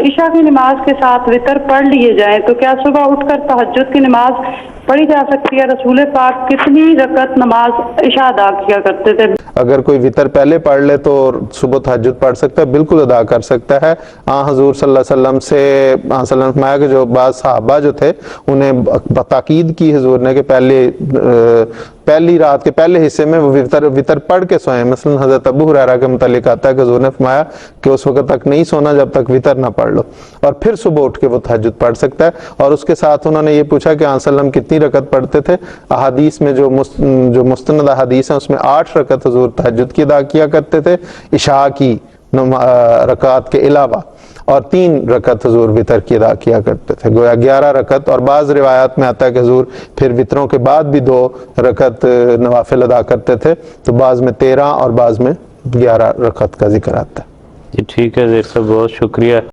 इशा की नमाज के साथ वितर पढ़ लिए जाए तो क्या सुबह उठकर तहज्जुद की नमाज पढ़ी जा सकती है? रसूल पाक कितनी रकत नमाज इशा अदा किया करते थे? अगर कोई वितर पहले पढ़ ले तो सुबह तहज्जुद पढ़ सकता है, बिल्कुल अदा कर सकता है। हजूर सल्लल्लाहु अलैहि वसल्लम से फरमाया कि जो बाद सहाबा जो थे उन्हें ताकीद की हजूर ने कि पहली रात के पहले हिस्से में वो वितर पढ़ के सोए। मसलन हजरत अबू हुरैरा के मुतालिक आता है कि हजूर ने फरमाया कि उस वक्त तक नहीं सोना जब तक वितर ना पढ़ लो, और फिर सुबह उठ के वो तहज्जुद पढ़ सकता है। और उसके साथ उन्होंने ये पूछा कि वसल्लम कितनी रकत पढ़ते थे। अहादीस में जो मुस्तनद अहादीस हैं उसमें 8 रकत हजूर तहज्जुद की अदा किया करते थे इशा की रकात के अलावा, और 3 रकत हजूर वितर की अदा किया करते थे, गोया 11 रकत। और बाज़ रिवायात में आता है कि हजूर फिर वितरों के बाद भी 2 रकत नवाफिल अदा करते थे, तो बाज़ में 13 और बाज़ में 11 रकत का जिक्र आता है। जी ठीक है ज़ेर साहब, बहुत शुक्रिया।